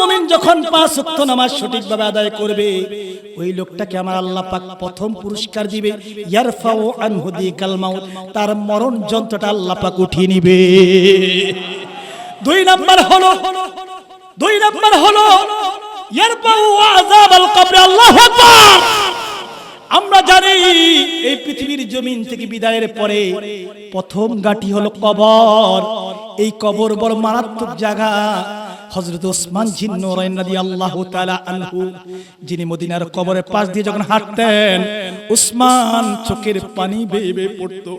মুমিন যখন 5 ওয়াক্ত নামাজ সঠিকভাবে আদায় করবে, ওই লোকটাকে আমার আল্লাহ পাক প্রথম পুরস্কার দিবে, ইয়ারফাউ আনহু দিকাল মাউত, তার মরণ যন্ত্রটা আল্লাহ পাক উঠিয়ে নিবে। 2 নাম্বার হলো ইয়ারফাউ আযাবাল কবর। আল্লাহু আকবার। আমরা জানি এই পৃথিবীর জমিন থেকে বিদায়ের পরে প্রথম ঘাঁটি হলো কবর। এই কবর বড় মারাত্মক জায়গা। হযরত ওসমান জিন্নুরাইন রাদিয়াল্লাহু তাআলা আনহু, যিনি মদিনার কবরের পাশ দিয়ে যখন হাঁটতেন, ওসমান চোখের পানি বেয়ে বেয়ে পড়তো।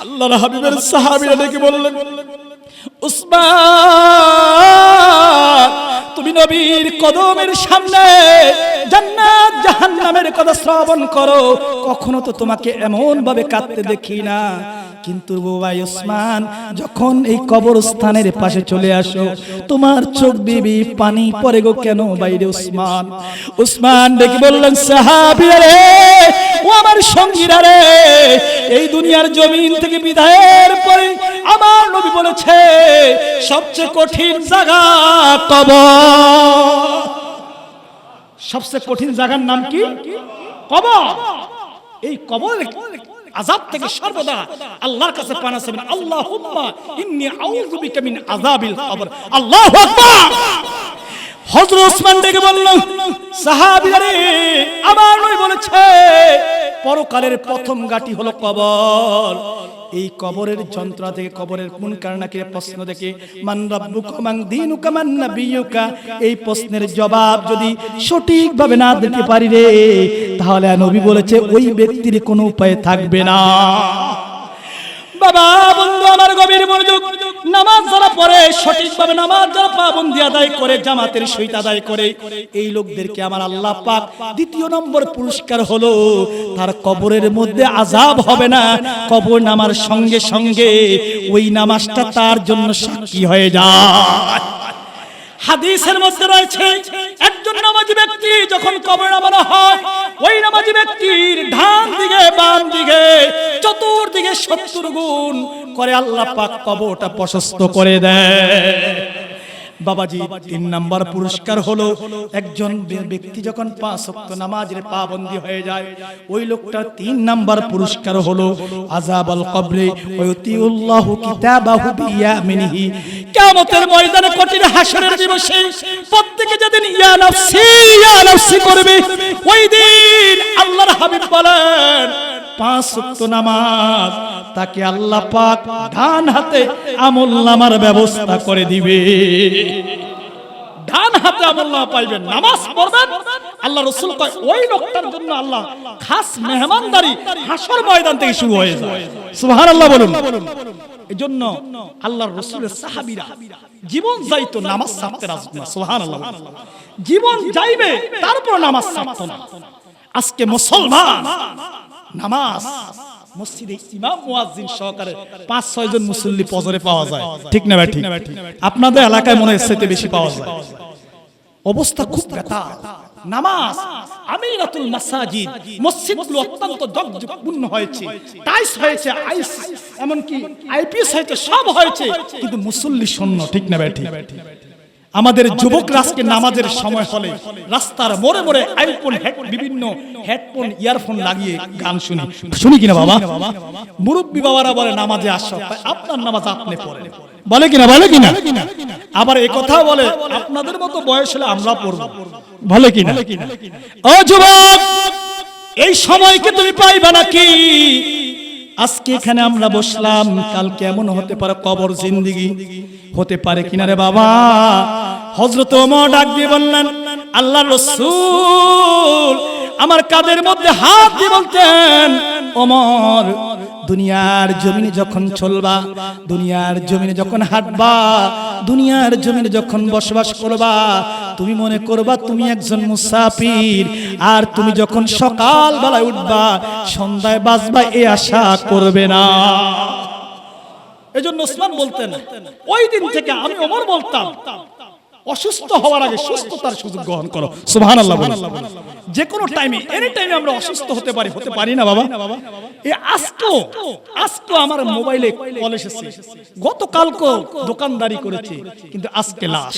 আল্লাহর হাবিবের সাহাবীরা ডেকে বললেন, ওসমান, তুমি নবীর কদমের সামনে জান্নাত জাহান্নামের কথা শ্রবণ করো, কখনো তো তোমাকে এমন ভাবে কাঁদতে দেখি না। কিন্তু বাবা ওসমান, যখন এই কবরস্থানের পাশে চলে আসো, তোমার চোখ বিবি পানি পড়ে গো কেন বাইরে? ওসমান ডেকে বললেন, সাহাবীরা রে, ও আমার সঙ্গীরা রে, এই দুনিয়ার জমিন থেকে বিদায়ের পরে আমার নবী বলেছে সবচেয়ে কঠিন জায়গা কবর। সবচেয়ে কঠিন জায়গার নাম কি? কবর। এই কবরের আযাব থেকে সর্বদা আল্লাহর কাছে পানা চাইবেন, আল্লাহুম্মা ইন্নী আউযু বিকা মিন আযাবিল কবর। আল্লাহু আকবার। হযরত ওসমান ডেকে বলল, সাহাবীরা রে, আমার নবী বলেছে পরকালের প্রথম ঘাঁটি হলো কবর। এই কবরের যন্ত্রণা থেকে, কবরের মুনকার নাকির প্রশ্ন থেকে, মান রাব্বুকা মান দীনুকা মান নাবিয়ুকা, এই প্রশ্নের জবাব যদি সঠিকভাবে না দিতে পারি রে, তাহলে নবী বলেছে ওই ব্যক্তির কোনো উপায় থাকবে না। বাবা বন্ধু আমার গভীর মনোযোগ, নামাজ যারা পড়ে সঠিকভাবে, নামাজ যারা পাবন্দি আদায় করে, জামাতের সহিত আদায় করে, এই লোকদেরকে আমার আল্লাহ পাক 2 নম্বর পুরস্কার হলো তার কবরের মধ্যে আযাব হবে না। কবর নামার সঙ্গে সঙ্গে ওই নামাজটা তার জন্য সাক্ষী হয়ে যায়। হাদিসের মধ্যে রয়েছে, একজন নামাজি ব্যক্তি যখন কবরে নামানো হয়, ওই নামাজি ব্যক্তির ডান দিকে বাম দিকে চতুর্দিকে 70 গুণ করে আল্লাহ পাক কবরটা প্রশস্ত করে দেয়। বাবাজি 3 নাম্বার পুরস্কার হলো, একজন ব্যক্তি যখন 5 ওয়াক্ত নামাজের পাবন্দি হয়ে যায়, ওই লোকটা 3 নাম্বার পুরস্কার হলো আযাবাল কবরে ওয়ায়ুতিউল্লাহু কিতাবাহু বিয়ামিনিহি। কিয়ামতের ময়দানে কঠিন হাসরের দিবসে প্রত্যেকে যেদিন ইয়া নাফসি করবে, ওই দিন আল্লাহর হাবিব বলেন 5 ওয়াক্ত নামাজ তাকে আল্লাহ পাক ডান হাতে আমলনামার ব্যবস্থা করে দিবে। ডান হাতে আমলনামা পাইবেন, নামাজ পড়বেন। আল্লাহ রাসূল কয় ওই লোকটার জন্য আল্লাহ খাস মেহমানদারি হাসর ময়দান থেকে শুরু হয়ে যায়। সুবহানাল্লাহ বলুন। এজন্য আল্লাহর রাসূলের সাহাবীরা জীবন যাইতো, নামাজ ছাড়তে রাজি না। সুবহানাল্লাহ। জীবন যাইবে তারপর নামাজ ছাড়তো না। আজকে মুসলমান নামাজ মসজিদে ইমাম মুয়াজ্জিন সহকারে 5-6 জন মুসল্লি ফজরে পাওয়া যায়, ঠিক না ভাই? ঠিক। আপনাদের এলাকায় মনে হয় সেটা বেশি পাওয়া যায়। অবস্থা খুব বেতাল। নামাজ আমিরাতুল মাসাজিদ, মসজিদগুলো অত্যন্ত জগজগপূর্ণ হয়েছে, টাইস হয়েছে, আইস এমনকি আইপিএস হয়েছে, সব হয়েছে, কিন্তু মুসল্লি শূন্য, ঠিক না ভাই? ঠিক। আমাদের যুবকরা আজকে নামাজের সময় হলে রাস্তার মোড়ে মোড়ে আইফোন, বিভিন্ন হেডফোন, ইয়ারফোন লাগিয়ে গান শুনি কিনা বাবা? মুরব্বী বাবারা বলে নামাজে আসো, আপনার নামাজ আপনি পড়েন, বলে কিনা? আবার এই কথা বলে আপনাদের মতো বয়স হলে আমরা পড়ব, বলে কিনা? ও যুবক, এই সময়কে তুমি পাইবা নাকি? আজকে এখানে আমরা বসলাম, কাল কেমন হতে পারে কবর জিন্দেগি হতে পারে কিনা রে বাবা? হযরত ওমর ডাক দিয়ে বললেন, আল্লাহর রাসূল আমার কাঁধের মধ্যে হাত দিয়ে বলতেন, ওমর দুনিয়ার জমিনে যখন চলবা, দুনিয়ার জমিনে যখন হাঁটবা, দুনিয়ার জমিনে যখন বসবাস করবা, তুমি মনে করবা তুমি একজন মুসাফির, আর তুমি যখন সকাল বেলায় উঠবা সন্ধ্যায় বাজবা এই আশা করবে না। এজন্য ওসমান বলতেন, ওই দিন থেকে আমি ওমর বলতাম, অসুস্থ হওয়ার আগে সুস্থতার সুযোগ গ্রহণ করো। সুবহানাল্লাহ। যে কোনো টাইমে, এনি টাইমে আমরা অসুস্থ হতে পারি না বাবা? এই আজকে আমার মোবাইলে কল এসেছে, গতকালকে দোকানদারি করেছে, কিন্তু আজকে লাশ।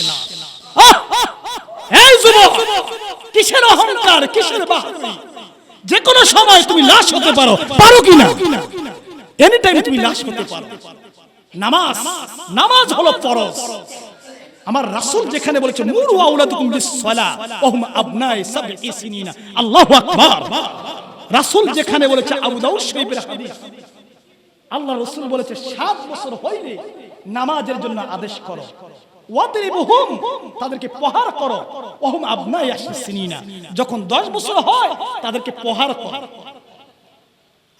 কিসের অহংকার, কিসের বাহাদুরি? যে কোনো সময় তুমি লাশ হতে পারো, পারো কিনা? এনি টাইম তুমি লাশ হতে পারো। নামাজ, নামাজ হলো ফরজ। আমার রাসূল যেখানে বলেছে মুরু আওলাদুকুম বিস-সালাহ ওয়া হুম আবনাই সাবঈ সিনিনা, আল্লাহু আকবার। রাসূল যেখানে বলেছে, আবু দাউদ শরীফের হাদিস, আল্লাহ রাসূল বলেছে 7 বছর হইলে নামাজের জন্য আদেশ করো, ওয়াদরিবুহুম, তাদেরকে প্রহার করো, ওয়া হুম আবনাই সিনিনা, যখন 10 বছর হয় তাদেরকে প্রহার করো।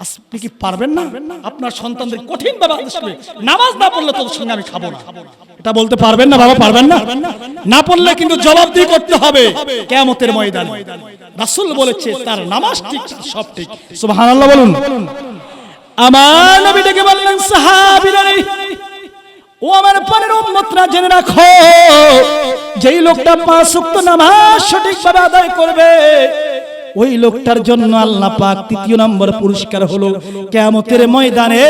আপনি কি পারবেন না? আপনার সন্তানদের কঠিন ভাবে আদেশ করে, নামাজ না পড়লে তোর সঙ্গে আমি খাবো না, এটা বলতে পারবেন না বাবা? পারবেন না? না পড়লে কিন্তু জবাবদিহি করতে হবে কিয়ামতের ময়দানে। রাসূল বলেছে তার নামাজ ঠিক, সব ঠিক। সুবহানাল্লাহ বলুন। আমার নবী ডেকে বললেন, সাহাবীরা ও আমার প্রাণের উম্মতরা, জেনে রাখো, যেই লোকটা 5 ওয়াক্ত নামাজ সঠিকভাবে আদায় করবে, ওই লোকটার জন্য আল্লাহ পাক 3 নম্বর পুরস্কার হলো কিয়ামতের ময়দানে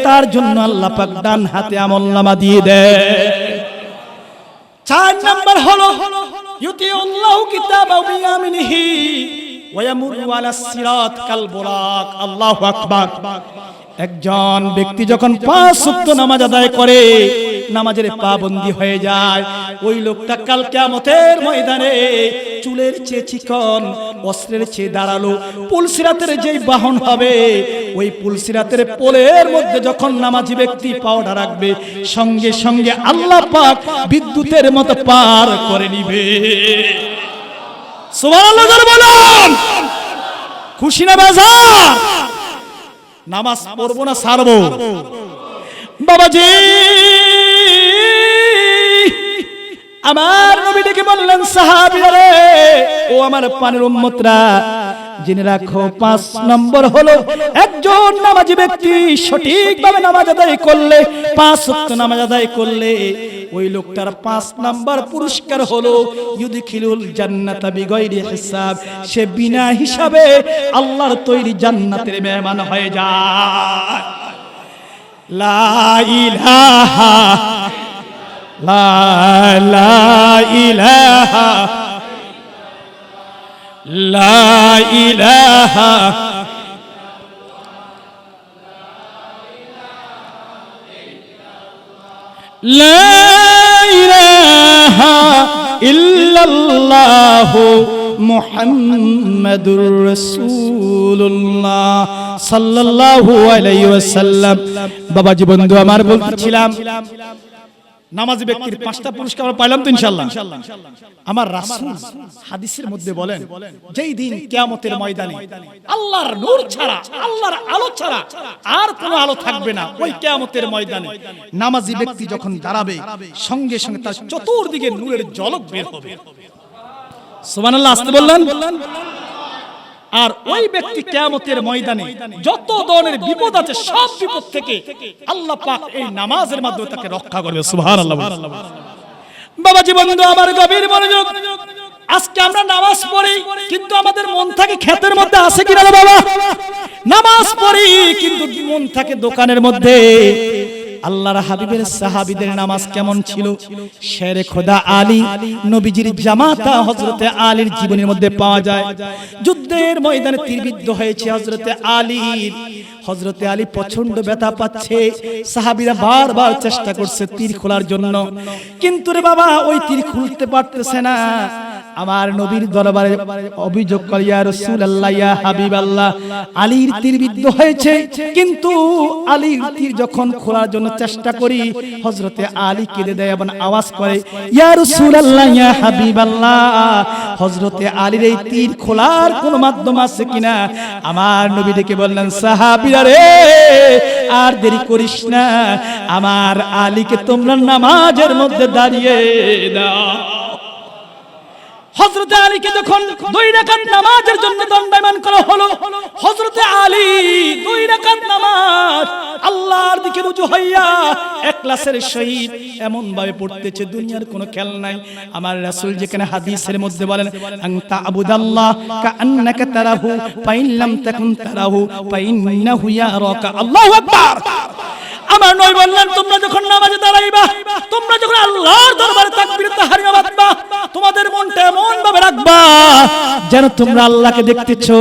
তার জন্য আল্লাহ পাক ডান হাতে আমলনামা দিয়ে দেয়। 4 নম্বর হলো ইউতিউল্লাহু কিতাবাহু বিয়ামিনিহি ওয়া ইয়ামুরু আলাস সিরাত কাল বুরাক। আল্লাহু আকবার। একজন ব্যক্তি যখন 5 ওয়াক্ত নামাজ আদায় করে, নামাজের পাবন্দী হয়ে যায়, ওই লোকটা কাল কিয়ামতের ময়দানে চুলের চেয়ে চিকন, অস্ত্রের চেয়ে ধারালো, পুলসিরাতের যেই বাহন হবে, ওই পুলসিরাতের পোলের মধ্যে যখন নামাজি ব্যক্তি পাওটা রাখবে, সঙ্গে সঙ্গে আল্লাহ পাক বিদ্যুতের মতো পার করে নিবে। সুবহানাল্লাহ বলুন। খুশি না বাজার? নামাজ পড়বো না ছাড়বো? বাবাজি, আমার নবী ডেকে বললেন, সাহাবীরা রে, ও আমার প্রাণের উম্মতরা, জেনে রাখো 5 নম্বর হলো একজন নামাজি ব্যক্তি সঠিকভাবে নামাজ আদায় করলে, 5 ওয়াক্ত নামাজ আদায় করলে, ওই লোকটার 5 নম্বর পুরস্কার হলো ইউদখিলুল জান্নাতা বিগাইরি হিসাব, সে বিনা হিসাবে আল্লাহর তৈরি জান্নাতের মেহমান হয়ে যায়। লা ইলাহা লা ইলাহা লা ইলাহা লা ইলাহা ইল্লাল্লাহু মুহাম্মাদুর রাসূলুল্লাহ সাল্লাল্লাহু আলাইহি ওয়াসাল্লাম। বাবাজি বন্ধু আমার, বলতেছিলাম নামাজি ব্যক্তির 5টা পুরস্কার আমরা পাইলাম তো ইনশাআল্লাহ। আমার রাসূল হাদিসের মধ্যে বলেন, যেই দিন কিয়ামতের ময়দানে আল্লাহর নূর ছাড়া, আল্লাহর আলো ছাড়া আর কোনো আলো থাকবে না, ওই কিয়ামতের ময়দানে নামাজি ব্যক্তি যখন দাঁড়াবে, সঙ্গে সঙ্গে তার চতুর্দিকে নূরের ঝলক বের হবে। সুবহানাল্লাহ, আসতে বললেন। আর ওই ব্যক্তি কিয়ামতের ময়দানে যত ধরনের বিপদ আছে, সব বিপদ থেকে আল্লাহ পাক এই নামাজের মাধ্যমে তাকে রক্ষা করবে। সুবহানাল্লাহ। বাবাজি বন্ধু আমার, গভীর মনোযোগ। আজকে আমরা নামাজ পড়ি, কিন্তু আমাদের মন থাকে ক্ষেতের মধ্যে, আছে কিনা রে বাবা? নামাজ পড়ি কিন্তু মন থাকে দোকানের মধ্যে। আল্লাহর হাবিবের সাহাবীদের নামাজ কেমন ছিল? শেরে খোদা আলী, নবীজির জামাতা হযরতে আলীর জীবনের মধ্যে পাওয়া যায়। যুদ্ধের ময়দানে তীরবিদ্ধ হয়েছে হযরতে আলী। হযরতে আলী প্রচন্ড ব্যথা পাচ্ছে, সাহাবীরা বারবার চেষ্টা করছে তীর খোলার জন্য, কিন্তু রে বাবা ওই তীর খুলতে পারতেছে না। আমার নবীর দরবারে অভিযোগ করে, ইয়া রাসূলুল্লাহ, ইয়া হাবিবাল্লাহ, আলীর তীর বিদ্ধ হয়েছে, কিন্তু আলীর তীর যখন খোলার জন্য চেষ্টা করি, হযরতে আলী কেঁদে দেয় এবং আওয়াজ করে, ইয়া রাসূলুল্লাহ, ইয়া হাবিবাল্লাহ, হযরতে আলীর এই তীর খোলার কোন মাধ্যম আছে কিনা? আমার নবী ডেকে বললেন, সাহাবীরা রে, আর দেরি করিস না, আমার আলীকে তোমরা নামাজের মধ্যে দাঁড়িয়ে দাও। হযরতে আলীকে যখন 2 রাকাত নামাজের জন্য দণ্ডায়মান করা হলো, হযরতে আলী 2 রাকাত নামাজ আল্লাহর দিকে রুজু হইয়া ইখলাসের সহিত এমন ভাবে পড়তেছে, দুনিয়ার কোনো খেল নাই। আমার রাসূল যেখানে হাদিসের মধ্যে বলেন, আনতা আবুদাল্লাহ কাআন্নাকা তারাহু ফাইন লাম তাকুন তারাহু ফাইন্নাহু ইয়ারাকা। আল্লাহু আকবার। আমার নবী বললেন, তোমরা যখন নামাজে দাঁড়াইবা, তোমরা যখন আল্লাহর দরবারে তাকবীর তাহরিমা বাঁধবা, তোমাদের মনটা এমন ভাবে রাখবা যেন তোমরা আল্লাহকে দেখতেছো।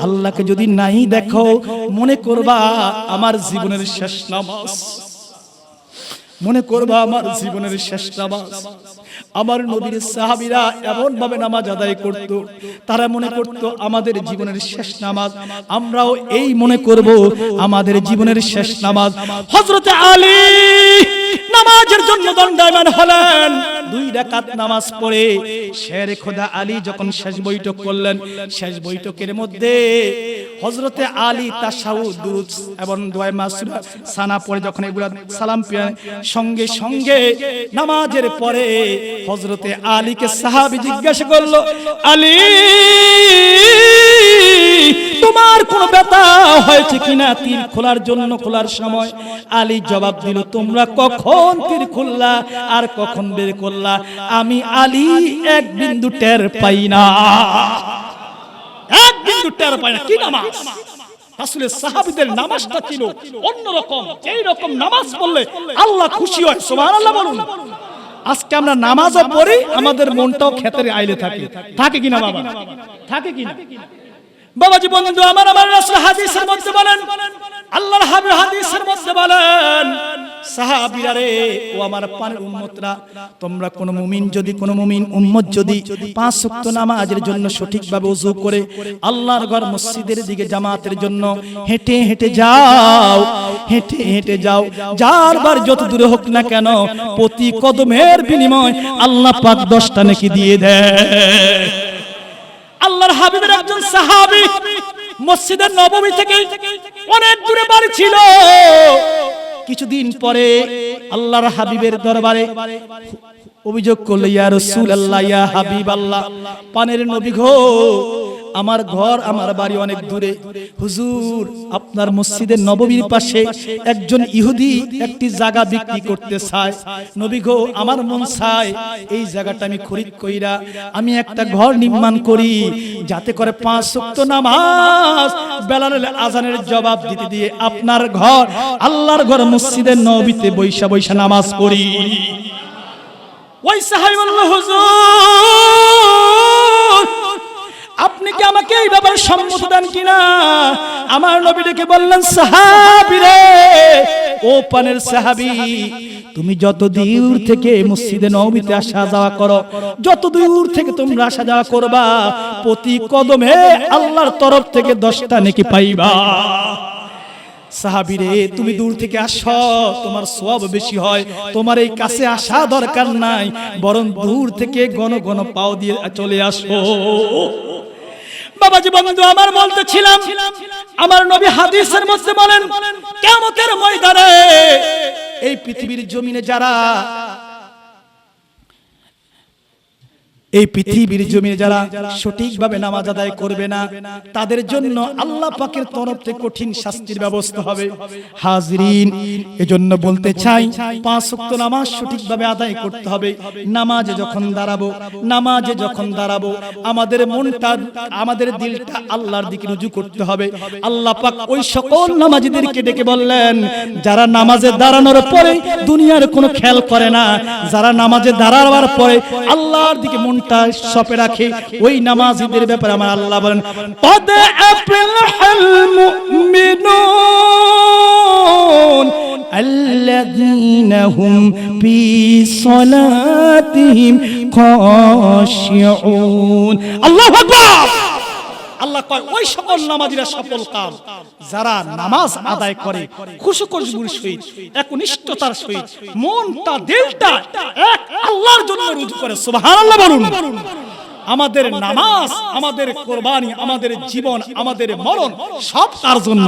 আল্লাহকে যদি নাই দেখো, মনে করবা আমার জীবনের শেষ নামাজ, মনে করবা আমার জীবনের শেষ নামাজ। আমার নবীর সাহাবীরা এমন ভাবে নামাজ আদায় করত, তারা মনে করত আমাদের জীবনের শেষ নামাজ। আমরাও এই মনে করব আমাদের জীবনের শেষ নামাজ। হযরত আলী নামাজের জন্য দণ্ডায়মান হলেন। 2 রাকাত নামাজ পড়ে শেরে খোদা আলী যখন শেষ বৈঠক করলেন, শেষ বৈঠকের মধ্যে হযরত আলী তাশাহুদ, দুরূদ এবং দোয়া মাসুরা সানা পড়ে যখন এগুলা সালাম পেয়ে সঙ্গে সঙ্গে নামাজের পরে হযরতে আলীকে সাহাবী জিজ্ঞাসা করলো, আলী তোমার কোনো ব্যথা হয়েছে কিনা তীর খোলার জন্য, খোলার সময়? আলী জবাব দিল, তোমরা কখন তীর খুললা আর কখন বের করলা, আমি আলী এক বিন্দু টের পাই না, এক বিন্দু টের পাই না। কি নামাজ! রাসূলের সাহাবীদের নামাজটা ছিল অন্যরকম। এই রকম নামাজ পড়লে আল্লাহ খুশি হয়, সুবহানাল্লাহ বলুন। আজকে আমরা নামাজও পড়ি, আমাদের মনটাও খেতের আইলে থাকে, থাকে কিনা বাবা? থাকে কিনা বাবাজি? বন্ধু আমার, আমার রাসূল হাদিসের মধ্যে বলেন, আল্লাহর হাবিব হাদিসের মধ্যে বলেন, সাহাবীরা রে, ও আমার পানের উম্মতরা, তোমরা কোন মুমিন যদি, কোন মুমিন উম্মত যদি 5 ওয়াক্ত নামাজের জন্য সঠিকভাবে ওযু করে আল্লাহর ঘর মসজিদের দিকে জামাতের জন্য হেঁটে হেঁটে যাও, হেঁটে হেঁটে যাও, যারবার যত দূরে হোক না কেন, প্রতি কদমের বিনিময় আল্লাহ পাক 10টা নেকি দিয়ে দেয়। আল্লাহর হাবিবের একজন সাহাবী মসজিদের নববী থেকে অনেক দূরে বাড়ি ছিল। কিছুদিন পরে আল্লাহর হাবিবের দরবারে অভিযোগ করলো, ইয়া রাসূলুল্লাহ, ইয়া হাবিবাল্লাহ, পানের নবী গো, আমার ঘর আমার বাড়ি অনেক দূরে, হুজুর আপনার মসজিদের নববীর পাশে একজন ইহুদি একটি জায়গা বিক্রি করতে চায়। নবী গো, আমার মন চায় এই জায়গাটা আমি খরিদ কইরা আমি একটা ঘর নির্মাণ করি, যাতে করে 5 ওয়াক্ত নামাজ বেলালের আজানের জবাব দিতে দিয়ে আপনার ঘর, আল্লাহর ঘর মসজিদের নববীতে বৈশা বৈশা নামাজ পড়ি। ওই সাহাবী বলল, হুজুর আপনি কি আমাকে এই ব্যাপারে সম্মতি দেন কিনা? আমার নবী ডেকে বললেন, সাহাবী রে, ও পানের সাহাবী, তুমি যত দূর থেকে মসজিদে নববীতে আসা যাওয়া করো, যত দূর থেকে তোমরা আসা যাওয়া করবা, প্রতি কদমে আল্লাহর তরফ থেকে 10টা নেকি পাইবা। সাহাবী রে, তুমি দূর থেকে আসো, তোমার সওয়াব বেশি হয়, তোমার এই কাছে আসা দরকার নাই, বরং দূর থেকে ঘন ঘন পাও দিয়ে চলে আসো। বাবাজি বন্ধু আমার, বলতেছিলাম আমার নবী হাদিসের মধ্যে বলেন, কিয়ামতের ময়দানে এই পৃথিবীর জমিনে যারা, এই পৃথিবীর জমিনে যারা সঠিকভাবে নামাজ আদায় করবে না, তাদের জন্য আল্লাহ পাকের তরফ থেকে কঠিন শাস্তির ব্যবস্থা হবে। হাজরিন, এজন্য বলতে চাই 5 ওয়াক্ত নামাজ সঠিকভাবে আদায় করতে হবে। নামাজে যখন দাঁড়াবো, নামাজে যখন দাঁড়াবো, আমাদের মনটা, আমাদের দিলটা আল্লাহর দিকে রুজু করতে হবে। আল্লাহ পাক ওই সকল নামাজীদেরকে ডেকে বললেন, যারা নামাজে দাঁড়ানোর পরে দুনিয়ার কোনো খেয়াল করে না, যারা নামাজে দাঁড়াবার পরে আল্লাহর দিকে মন সপে রাখে, ওই নামাজীদের ব্যাপারে আমার আল্লাহ বলেন, قد أفلح المؤمنون الذين هم في صلاتهم خاشعون। আল্লাহু আকবার। আল্লাহ কয়, ওই সকল নামাজীরা সফল কাম, যারা নামাজ আদায় করে খুশু-খুশবুর সহিত, একনিষ্ঠতার সহিত, মনটা দিলটা এক আল্লাহর জন্য রুজু করে। সুবহানাল্লাহ বলুন। আমাদের নামাজ, আমাদের কুরবানি, আমাদের জীবন, আমাদের মরণ সব তার জন্য।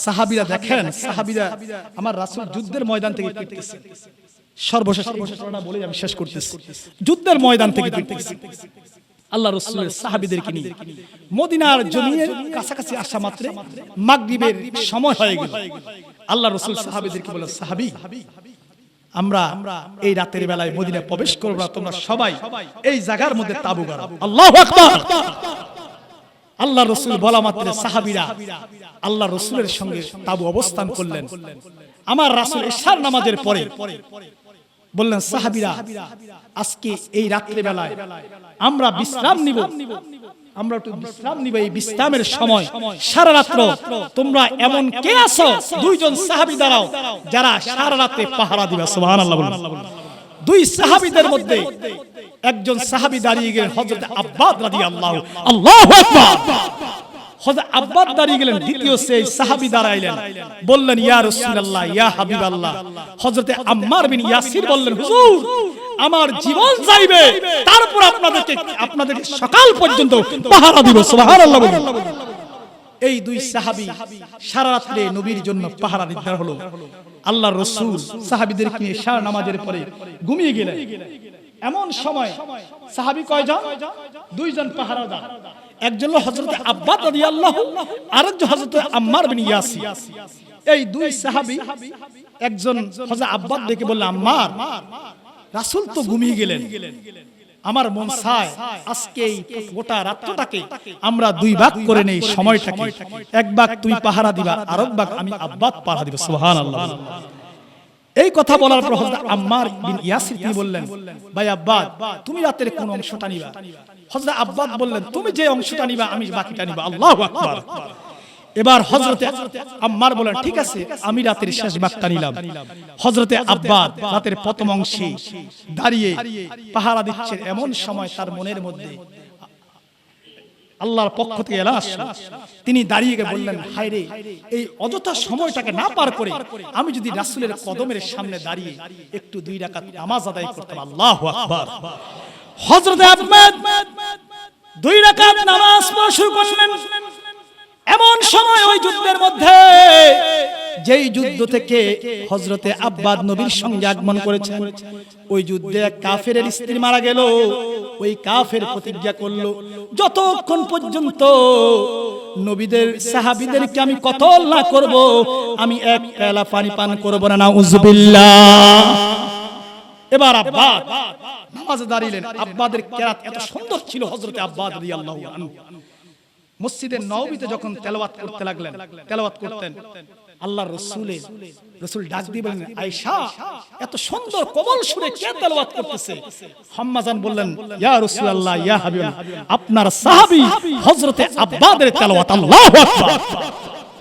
সাহাবীরা দেখেন, সাহাবীরা আমার রাসূল যুদ্ধের ময়দান থেকে ফিরতেছে, সর্বশেষ ঘটনা বলে আমি শেষ করতেছি। যুদ্ধের ময়দান থেকে ফিরতেছে আল্লাহ রাসূলের সাহাবীদেরকে নিয়ে, মদিনার জমিনের কাছাকাছি আসা মাত্র মাগরিবের সময় হয়ে গেল। আল্লাহ রাসূল সাহাবীদেরকে বলে, সাহাবী, আমরা এই রাতের বেলায় মদিনায় প্রবেশ করব না, তোমরা সবাই এই জায়গার মধ্যে তাবু গাড়ো। আল্লাহু আকবার। আল্লাহ রাসূল বলা মাত্র সাহাবীরা আল্লাহ রাসূলের সঙ্গে তাবু অবস্থান করলেন। আমার রাসূল ইশার নামাজের পরে বললেন সাহাবীরা আজকে এই রাত্রি বেলায় আমরা বিশ্রাম নিব, আমরা একটু বিশ্রাম নিব। এই বিশ্রামের সময় সারা রাত্র তোমরা এমন কে আছো? দুইজন সাহাবী দাঁড়াও যারা সারা রাতে পাহারা দিবে। সুবহানাল্লাহ। দুই সাহাবীদের মধ্যে একজন সাহাবী দাঁড়িয়ে গেলেন হযরত আব্বাদ রাদিয়াল্লাহু, আল্লাহু আকবার। হযরত আব্বাদ দাঁড়িয়ে গেলেন, দ্বিতীয় সেই সাহাবী দাঁড়াইলেন, বললেন ইয়া রাসূলুল্লাহ, ইয়া হাবিবাল্লাহ। হযরত আম্মার বিন ইয়াসির বললেন হুজুর আমার জীবন যাইবে, তারপর আপনাদেরকে সকাল পর্যন্ত পাহারা দিব। সুবহানাল্লাহ। এই দুই সাহাবী সারা রাতে নবীর জন্য পাহারা দিতে হলো। আল্লাহর রাসূল সাহাবীদেরকে নিয়ে সারা নামাজের পরে ঘুমিয়ে গেলেন। এমন সময় সাহাবী কয়জন? দুইজন পাহারাদার, একজন হলো হযরত আব্বাদ রাদিয়াল্লাহু, আরেকজন হযরত আম্মার বিন ইয়াসির। এই দুই সাহাবী একজন হযরত আব্বাদ ডেকে বলল, আম্মার, রাসূল তো ঘুমিয়ে গেলেন, আমার মন চায় আজকে এই গোটা রাতটাকে আমরা দুই ভাগ করে নেই সময়টাকে, এক ভাগ তুমি পাহারা দিবা, আরেক ভাগ আমি আব্বাদ পাহারা দিব। সুবহানাল্লাহ। এই কথা বলার পর হযরত আম্মার বিন ইয়াসির তিনি বললেন, ভাই আব্বাদ, তুমি রাতের কোন অংশটা নিবা? হযরত আব্বাদ বললেন, তুমি যে অংশটা নিবা আমি বাকিটা নিব। আল্লাহু আকবার। এবার হযরতে আম্মার বলেন, ঠিক আছে আমি রাতের শেষ ভাগটা নিলাম। হযরতে আব্বাদ রাতের প্রথম অংশে দাঁড়িয়ে পাহারা দিচ্ছেন। এমন সময় তার মনের মধ্যে আল্লাহর পক্ষ থেকে এলা আসলো। তিনি দাঁড়িয়ে গিয়ে বললেন, হায় রে, এই অযথা সময়টাকে না পার করে আমি যদি রাসূলের কদমের সামনে দাঁড়িয়ে একটু দুই রাকাত নামাজ আদায় করতাম। আল্লাহু আকবার। হযরতে আব্বাদ দুই রাকাত নামাজ পড়া শুরু করলেন। এমন সময় ওই যুদ্ধের মধ্যে, যেই যুদ্ধ থেকে হযরতে আব্বাদ নবীর সঙ্গে আগমন করেছেন, ওই যুদ্ধে এক কাফেরের স্ত্রী মারা গেল। ওই কাফের প্রতিজ্ঞা করলো, যতক্ষণ পর্যন্ত নবীদের সাহাবীদেরকে আমি কতল না করব, আমি এক পেয়ালা পানি পান করব না। নাউযুবিল্লাহ। এবার আব্বাদ নামাজে দাঁড়িয়েলেন। আব্বাদের কেরাত এত সুন্দর ছিল, হযরতে আব্বাদ রাদিয়াল্লাহু আনহু মসজিদের নববীতে যখন তেলাওয়াত করতে লাগলেন, তেলাওয়াত করতেন, আল্লাহর রাসূল ডাক দিয়ে বললেন, আয়েশা, এত সুন্দর কোমল সুরে কে তেলাওয়াত করতেছে? হাম্মাজান বললেন, ইয়া রাসূলুল্লাহ, ইয়া হাবিবাল্লাহ, আপনার সাহাবী হযরতে আব্বাদের তেলাওয়াত। আল্লাহু আকবার।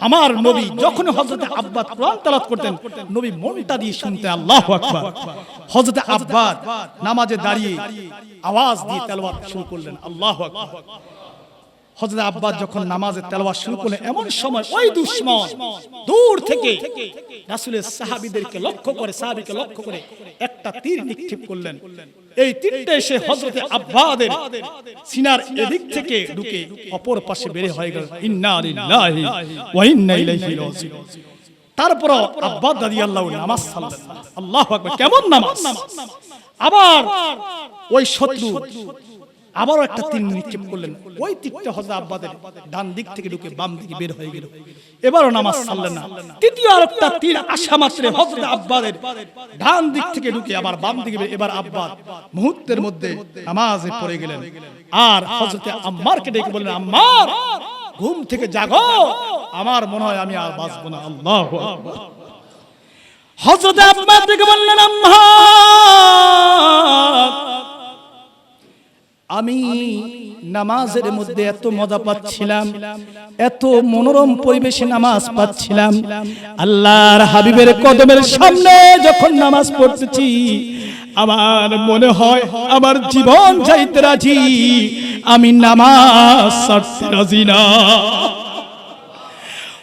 আমার নবী যখন হযরতে আব্বাদ কোরআন তেলাওয়াত করতেন, নবী মনটা দিয়ে শুনতেন। আল্লাহু আকবার। হযরতে আব্বাদ নামাজে দাঁড়িয়ে আওয়াজ দিয়ে তেলাওয়াত শুরু করলেন। আল্লাহু আকবার। হযরত আব্বাদ যখন নামাজে তেলাওয়াত শুরু করলেন, এমন সময় ওই দুশমন দূর থেকে রাসূলের সাহাবীদেরকে লক্ষ্য করে, সাহাবীকে লক্ষ্য করে একটা তীর নিক্ষেপ করলেন। এই তীরটা এসে হযরতে আব্বাদের সিনার এদিক থেকে ঢুকে অপর পাশে বের হয়ে গেল। ইন্না লিল্লাহি ওয়া ইন্না ইলাইহি রাজিউন। তারপর আব্বাদ রাদিয়াল্লাহু নামাজ সাল্লেন। আল্লাহু আকবার। কেমন নামাজ! আবার ওই শত্রু আবারও একটা তীর নিক্ষেপ করলেন। ওই তীরটা হযরত আব্বাদের ডান দিক থেকে ঢুকে বাম দিকে বের হয়ে গেল। এবারও নামাজ ছাড়লেন না। তৃতীয় আরেকটা তীর আসা মাত্র হযরত আব্বাদের ডান দিক থেকে ঢুকে আবার বাম দিকে, এবার আব্বাদ মুহূর্তের মধ্যে নামাজে পড়ে গেলেন। আর হযরত আম্মারকে ডেকে বললেন, আম্মার, ঘুম থেকে জাগো, আমার মনে হয় আমি আর বাঁচব না। আল্লাহু আকবার। হযরত আম্মার ডেকে বললেন, আম্মার, আমি নামাজের মধ্যে এত মজা পাচ্ছিলাম, এত মনোরম পরিবেশে নামাজ পাচ্ছিলাম, আল্লাহর হাবিবের কদমের সামনে যখন নামাজ পড়তেছি, আমার মনে হয় আমার জীবন যাইতে রাজি, আমি নামাজ ছাড়তে রাজি না।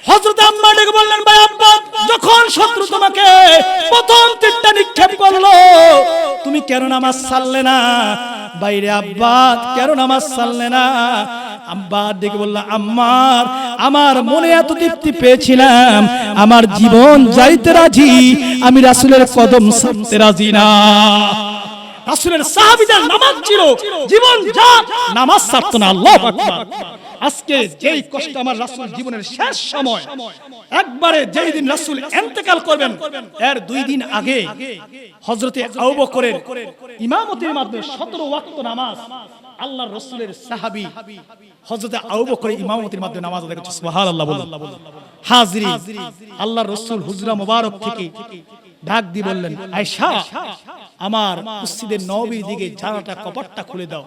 হযরত আম্মা ডেকে বললেন, ভাই আব্বাদ, যখন শত্রু তোমাকে প্রথম তীরটা নিক্ষেপ করলো, তুমি কেন নামাজ ছাড়লে না? বাইরে আব্বাদ, কেন নামাজ ছাড়লে না? আব্বা ডেকে বলল, আম্মার, আমার মনে এত তৃপ্তি পেয়েছিলাম, আমার জীবন যাইতে রাজি, আমি রাসূলের কদম ছাড়তে রাজি না। রাসূলের সাহাবীদের নামাজ ছিল জীবন, যা নামাজ ছাড়তো না। আল্লাহু আকবার। আজকে যেই কষ্ট আমার রাসূল জীবনের শেষ সময়, একবারে যেই দিন রাসূল ইন্তেকাল করবেন, এর 2 দিন আগে হযরতে আবু বকরের ইমামতির মাধ্যমে 17 ওয়াক্ত নামাজ আল্লাহর রাসূলের সাহাবী হযরতে আবু বকরের ইমামতির মাধ্যমে নামাজ আদায় করছে। সুবহানাল্লাহ বলুন। হাজিরিন, আল্লাহর রাসূল হুজরা মুবারক থেকে ডাক দিয়ে বললেন, আয়েশা, আমার মসজিদের নববীর দিকে জানালাটা কপাটটা খুলে দাও,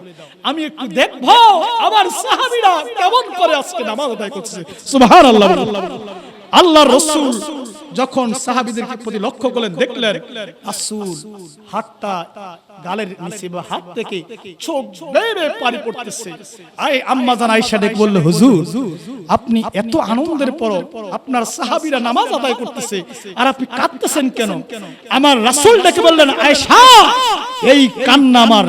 আমি একটু দেখবো আমার সাহাবীরা কেমন করে আজকে নামাজ আদায় করছে। সুবহানাল্লাহ। আল্লাহর রাসূল যখন সাহাবীদেরকে প্রতি লক্ষ্য করলেন, দেখলেন রাসূল হাতটা গালের নিচে বা হাত থেকে চোখ বেয়ে পানি পড়তেছে। আম্মা জান আয়েশা ডেকে বলল, হুজুর, আপনি এত আনন্দের পর আপনার সাহাবীরা নামাজ আদায় করতেছে আর আপনি কাঁদতেছেন কেন? আমার রাসূল ডেকে বললেন, আয়েশা, এই কান্না আমার